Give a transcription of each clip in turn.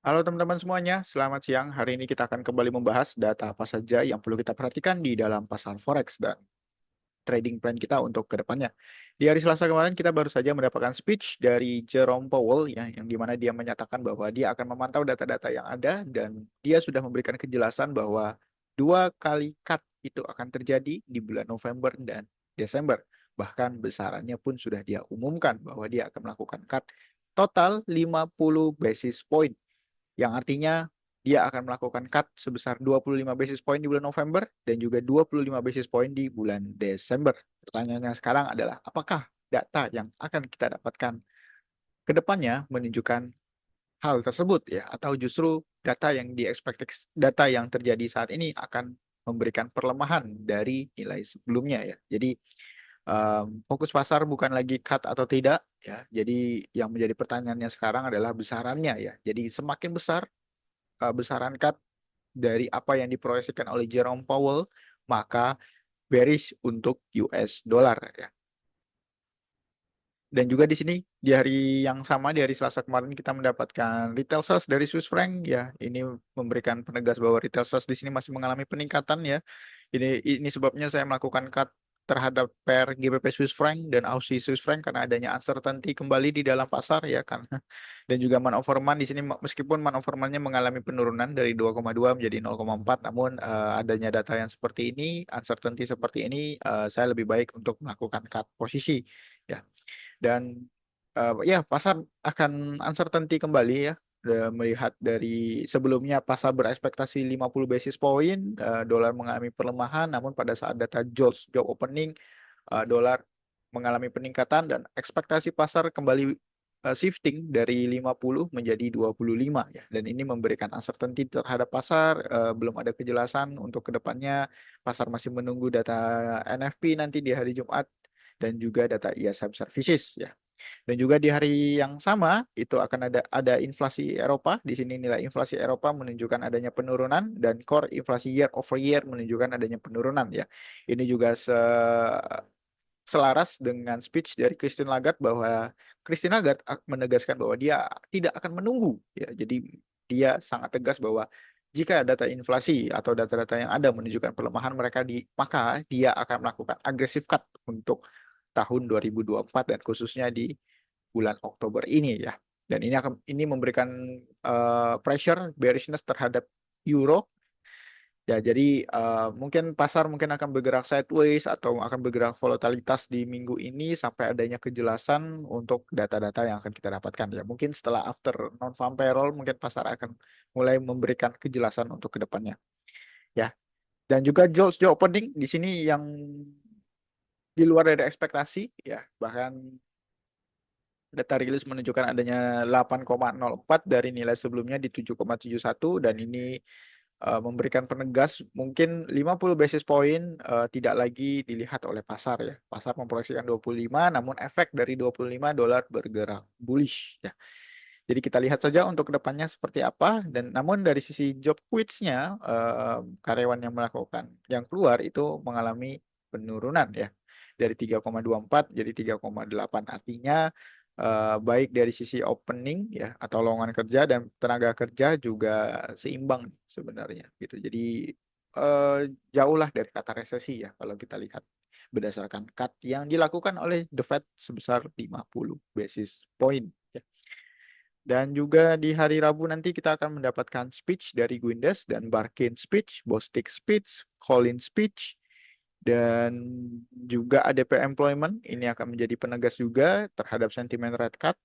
Halo teman-teman semuanya, selamat siang. Hari ini kita akan kembali membahas data apa saja yang perlu kita perhatikan di dalam pasar forex dan trading plan kita untuk ke depannya. Di hari Selasa kemarin kita baru saja mendapatkan speech dari Jerome Powell ya, yang dimana dia menyatakan bahwa dia akan memantau data-data yang ada dan dia sudah memberikan kejelasan bahwa 2 kali cut itu akan terjadi di bulan November dan Desember. Bahkan besarannya pun sudah dia umumkan bahwa dia akan melakukan cut total 50 basis point yang artinya dia akan melakukan cut sebesar 25 basis point di bulan November dan juga 25 basis point di bulan Desember. Pertanyaannya sekarang adalah apakah data yang akan kita dapatkan ke depannya menunjukkan hal tersebut ya, atau justru data yang terjadi saat ini akan memberikan perlemahan dari nilai sebelumnya ya. Jadi fokus pasar bukan lagi cut atau tidak ya. Jadi yang menjadi pertanyaannya sekarang adalah besarannya ya. Jadi semakin besar besaran cut dari apa yang diproyeksikan oleh Jerome Powell, maka bearish untuk US dollar ya. Dan juga di sini di hari yang sama di hari Selasa kemarin kita mendapatkan retail sales dari Swiss franc ya. Ini memberikan penegas bahwa retail sales di sini masih mengalami peningkatan ya. Ini sebabnya saya melakukan cut terhadap pair GBP Swiss franc dan Aussie Swiss franc karena adanya uncertainty kembali di dalam pasar ya kan. Dan juga man over man di sini meskipun man over man-nya mengalami penurunan dari 2,2 menjadi 0,4, namun adanya data yang seperti ini, uncertainty seperti ini, saya lebih baik untuk melakukan cut posisi ya. Dan ya pasar akan uncertainty kembali ya. Melihat dari sebelumnya pasar berekspektasi 50 basis point, dolar mengalami pelemahan, namun pada saat data JOLTS job opening, dolar mengalami peningkatan dan ekspektasi pasar kembali shifting dari 50 menjadi 25 ya. Dan ini memberikan uncertainty terhadap pasar, belum ada kejelasan untuk kedepannya. Pasar masih menunggu data NFP nanti di hari Jumat dan juga data ISM services ya. Dan juga di hari yang sama itu akan ada inflasi Eropa. Di sini nilai inflasi Eropa menunjukkan adanya penurunan dan core inflasi year over year menunjukkan adanya penurunan ya. Ini juga selaras dengan speech dari Christine Lagarde bahwa Christine Lagarde menegaskan bahwa dia tidak akan menunggu ya. Jadi dia sangat tegas bahwa jika data inflasi atau data-data yang ada menunjukkan pelemahan maka dia akan melakukan agresif cut untuk tahun 2024 dan khususnya di bulan Oktober ini ya. Dan ini memberikan pressure bearishness terhadap euro. Ya, jadi mungkin pasar mungkin akan bergerak sideways atau akan bergerak volatilitas di minggu ini sampai adanya kejelasan untuk data-data yang akan kita dapatkan ya. Mungkin setelah after non-farm payroll mungkin pasar akan mulai memberikan kejelasan untuk kedepannya ya. Dan juga JOLTS job opening di sini yang di luar dari ekspektasi ya. Bahkan data rilis menunjukkan adanya 8,04 dari nilai sebelumnya di 7,71 dan ini memberikan penegas mungkin 50 basis point tidak lagi dilihat oleh pasar ya. Pasar memproyeksikan 25 namun efek dari 25 dolar bergerak bullish ya. Jadi kita lihat saja untuk kedepannya seperti apa dan namun dari sisi job quits-nya karyawan yang keluar itu mengalami penurunan ya dari 3,24 jadi 3,8 artinya baik dari sisi opening ya atau lowongan kerja dan tenaga kerja juga seimbang sebenarnya gitu. Jadi eh, jauhlah dari kata resesi ya kalau kita lihat berdasarkan cut yang dilakukan oleh The Fed sebesar 50 basis point ya. Dan juga di hari Rabu nanti kita akan mendapatkan speech dari Guindes dan Barkin speech, Bostic speech, Collins speech, dan juga ADP employment. Ini akan menjadi penegas juga terhadap sentimen red cut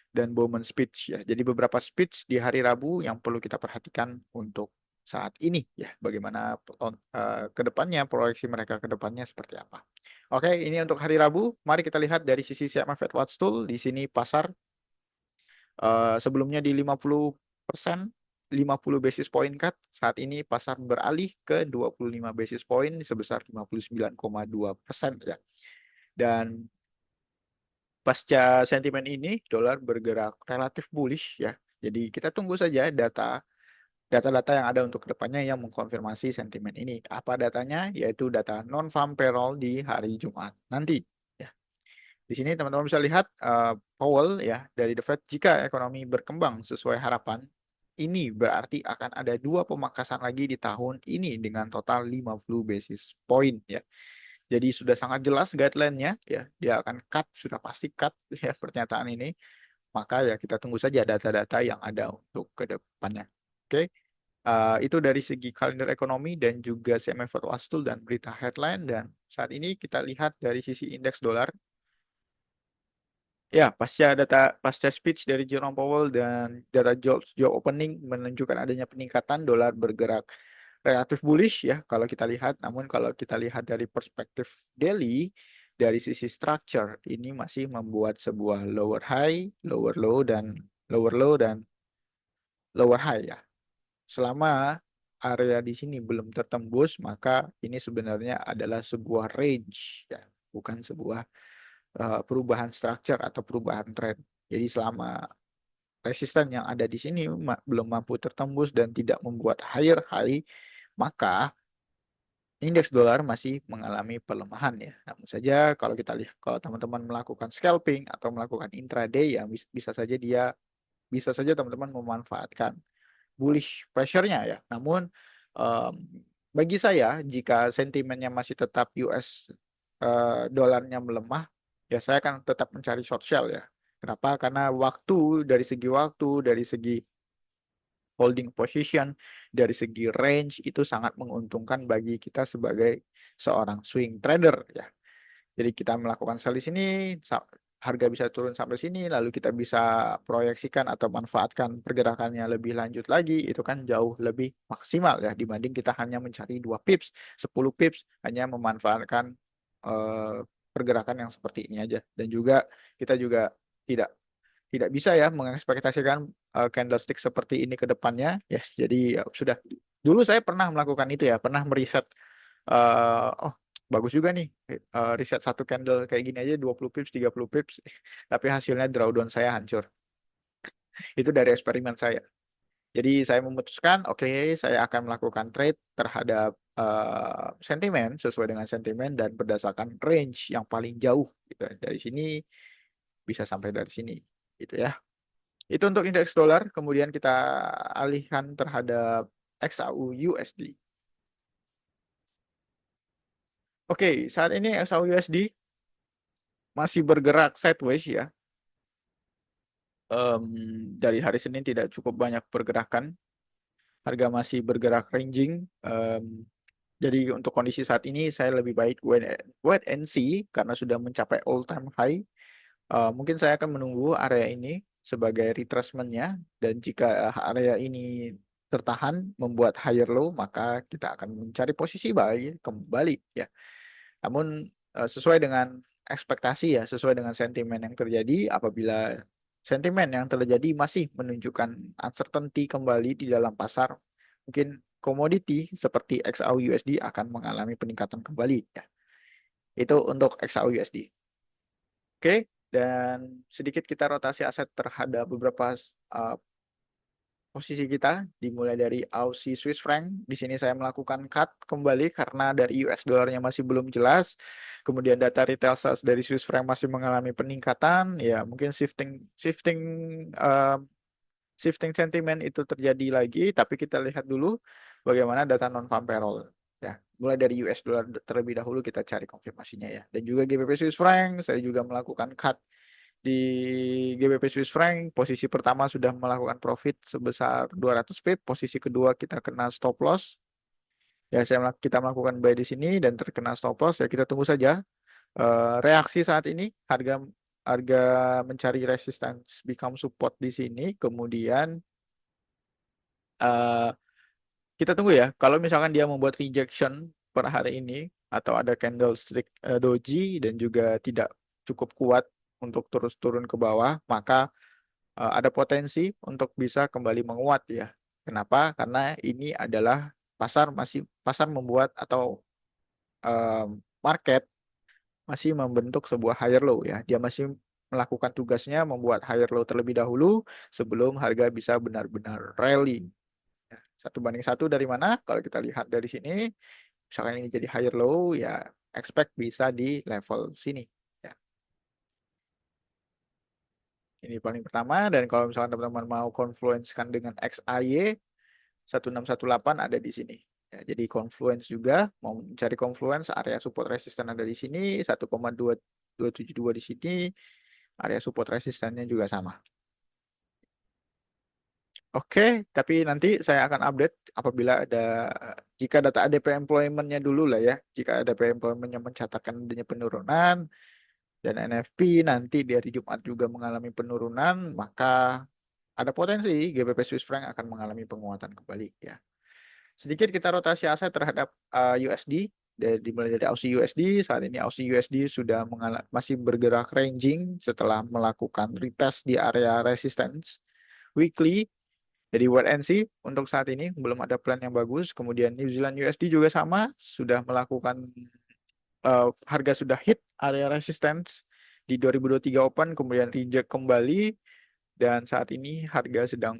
dan Bowman speech ya. Jadi beberapa speech di hari Rabu yang perlu kita perhatikan untuk saat ini ya. Bagaimana ke depannya, proyeksi mereka ke depannya seperti apa. Oke, ini untuk hari Rabu. Mari kita lihat dari sisi CME Fed Watch Tool. Di sini pasar sebelumnya di 50%, 50 basis point cut. Saat ini pasar beralih ke 25 basis point sebesar 59,2% ya. Dan pasca sentimen ini, dolar bergerak relatif bullish ya. Jadi kita tunggu saja data-data yang ada untuk kedepannya yang mengkonfirmasi sentimen ini. Apa datanya? Yaitu data non-farm payroll di hari Jumat nanti. Ya. Di sini teman-teman bisa lihat Powell ya dari The Fed jika ekonomi berkembang sesuai harapan ini berarti akan ada dua pemangkasan lagi di tahun ini dengan total 50 basis point ya. Jadi sudah sangat jelas guideline-nya ya, dia akan cut, sudah pasti cut ya pernyataan ini. Maka ya kita tunggu saja data-data yang ada untuk ke depannya. Oke. Itu dari segi kalender ekonomi dan juga CME Forecast Tool dan berita headline. Dan saat ini kita lihat dari sisi indeks dolar. Ya, pasca speech dari Jerome Powell dan data job opening menunjukkan adanya peningkatan, dolar bergerak relatif bullish ya kalau kita lihat. Namun kalau kita lihat dari perspektif daily, dari sisi structure ini masih membuat sebuah lower low dan lower high ya. Selama area di sini belum tertembus, maka ini sebenarnya adalah sebuah range ya, bukan sebuah perubahan structure atau perubahan trend. Jadi selama resisten yang ada di sini belum mampu tertembus dan tidak membuat higher high, maka indeks dolar masih mengalami pelemahan ya. Namun saja kalau kita lihat, kalau teman-teman melakukan scalping atau melakukan intraday ya bisa saja teman-teman memanfaatkan bullish pressure-nya ya. Namun em, bagi saya jika sentimennya masih tetap US dolarnya melemah, ya saya akan tetap mencari short sell ya. Kenapa? Karena waktu, dari segi holding position, dari segi range itu sangat menguntungkan bagi kita sebagai seorang swing trader ya. Jadi kita melakukan sell di sini, harga bisa turun sampai sini, lalu kita bisa proyeksikan atau manfaatkan pergerakannya lebih lanjut lagi, itu kan jauh lebih maksimal ya dibanding kita hanya mencari 2 pips, 10 pips, hanya memanfaatkan eh, pergerakan yang seperti ini aja. Dan juga kita juga tidak tidak bisa ya mengekspektasikan candlestick seperti ini ke depannya. Yes, jadi ya sudah. Dulu saya pernah melakukan itu ya, pernah meriset oh bagus juga nih riset satu candle kayak gini aja 20 pips, 30 pips. Tapi hasilnya drawdown saya hancur. Itu dari eksperimen saya. Jadi saya memutuskan, oke, saya akan melakukan trade terhadap sentimen sesuai dengan sentimen dan berdasarkan range yang paling jauh gitu. Dari sini bisa sampai dari sini gitu ya. Itu untuk indeks dolar, kemudian kita alihkan terhadap XAU USD. Oke, saat ini XAU USD masih bergerak sideways ya. Em, dari hari Senin tidak cukup banyak pergerakan, harga masih bergerak ranging. Jadi untuk kondisi saat ini saya lebih baik wait and see karena sudah mencapai all time high. Mungkin saya akan menunggu area ini sebagai retracement-nya, dan jika area ini tertahan membuat higher low, maka kita akan mencari posisi buy kembali ya. Namun sesuai dengan ekspektasi ya, sesuai dengan sentimen yang terjadi, apabila sentimen yang terjadi masih menunjukkan uncertainty kembali di dalam pasar, mungkin komoditi seperti XAU USD akan mengalami peningkatan kembali ya. Itu untuk XAU USD. Oke, dan sedikit kita rotasi aset terhadap beberapa uh, posisi kita, dimulai dari Aussie Swiss franc. Di sini saya melakukan cut kembali karena dari US dollarnya masih belum jelas. Kemudian data retail sales dari Swiss franc masih mengalami peningkatan. Ya, mungkin shifting shifting uh, shifting sentimen itu terjadi lagi, tapi kita lihat dulu bagaimana data non farm payroll. Ya, mulai dari US dollar terlebih dahulu kita cari konfirmasinya ya. Dan juga GBP Swiss franc saya juga melakukan cut di GBP Swiss franc. Posisi pertama sudah melakukan profit sebesar 200 pip, posisi kedua kita kena stop loss. Ya, kita melakukan buy di sini dan terkena stop loss. Ya, kita tunggu saja reaksi saat ini. Harga harga mencari resistance become support di sini, kemudian eh, kita tunggu ya. Kalau misalkan dia membuat rejection per hari ini atau ada candlestick doji dan juga tidak cukup kuat untuk terus turun ke bawah, maka ada potensi untuk bisa kembali menguat ya. Kenapa? Karena ini adalah pasar membuat atau eh, market masih membentuk sebuah higher low ya. Dia masih melakukan tugasnya membuat higher low terlebih dahulu sebelum harga bisa benar-benar rally. Ya, 1 banding 1 dari mana? Kalau kita lihat dari sini, misalkan ini jadi higher low, ya expect bisa di level sini. Ya. Ini paling pertama, dan kalau misalkan teman-teman mau confluence-kan dengan XAY 1618 ada di sini. Ya, jadi confluence juga, mau mencari confluence, area support resisten ada di sini, 1,2272 di sini, area support resistennya juga sama. Oke, tapi nanti saya akan update apabila ada, jika data ADP employment-nya dulu lah ya, jika ADP employment-nya mencatatkan adanya penurunan, dan NFP nanti di hari Jumat juga mengalami penurunan, maka ada potensi GBP Swiss franc akan mengalami penguatan kembali ya. Sedikit kita rotasi aset terhadap USD, dimulai dari Aussie USD. Saat ini Aussie USD sudah masih bergerak ranging setelah melakukan retest di area resistance weekly. Jadi wait and see untuk saat ini belum ada plan yang bagus. Kemudian New Zealand USD juga sama, sudah melakukan harga sudah hit area resistance di 2023 open, kemudian reject kembali, dan saat ini harga sedang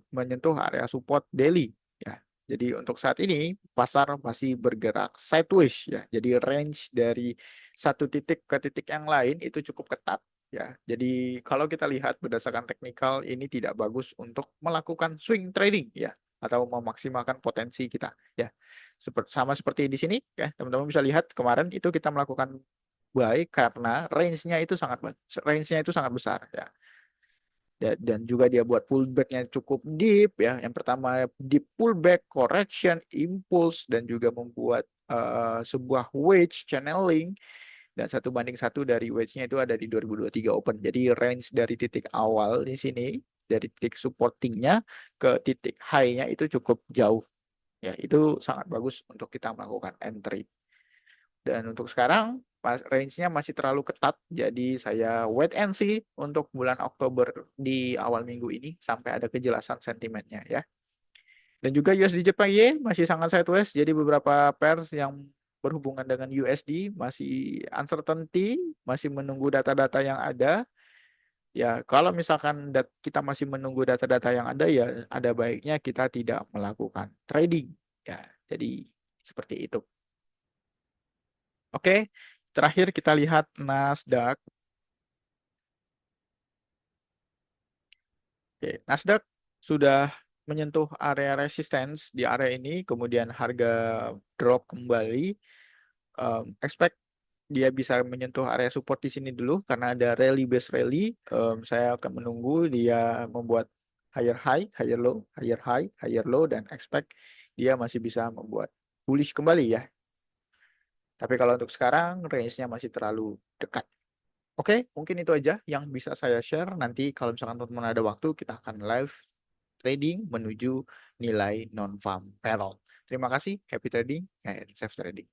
menyentuh area support daily ya. Jadi untuk saat ini pasar masih bergerak sideways ya. Jadi range dari satu titik ke titik yang lain itu cukup ketat ya. Jadi kalau kita lihat berdasarkan teknikal ini tidak bagus untuk melakukan swing trading ya, atau memaksimalkan potensi kita ya. Sama seperti di sini ya, teman-teman bisa lihat kemarin itu kita melakukan buy karena range-nya itu sangat besar ya. Dan juga dia buat pullback-nya cukup deep ya. Yang pertama deep pullback, correction, impulse, dan juga membuat sebuah wedge channeling, dan 1:1 dari wedge-nya itu ada di 2023 open. Jadi range dari titik awal di sini, dari titik supporting-nya ke titik high-nya itu cukup jauh ya. Itu sangat bagus untuk kita melakukan entry. Dan untuk sekarang range-nya masih terlalu ketat, jadi saya wait and see untuk bulan Oktober di awal minggu ini sampai ada kejelasan sentimennya ya. Dan juga USD Jepang Yen masih sangat sideways, jadi beberapa pairs yang berhubungan dengan USD masih uncertainty, masih menunggu data-data yang ada. Ya, kalau misalkan kita masih menunggu data-data yang ada, ya ada baiknya kita tidak melakukan trading ya. Jadi seperti itu. Oke, terakhir kita lihat Nasdaq. Oke, Nasdaq sudah menyentuh area resistance di area ini, kemudian harga drop kembali. Expect dia bisa menyentuh area support di sini dulu karena ada rally base rally. Saya akan menunggu dia membuat higher high, higher low, higher high, higher low, dan expect dia masih bisa membuat bullish kembali ya. Tapi kalau untuk sekarang range-nya masih terlalu dekat. Oke, mungkin itu aja yang bisa saya share. Nanti kalau misalkan teman-teman ada waktu, kita akan live trading menuju nilai non-farm payroll. Terima kasih, happy trading, and safe trading.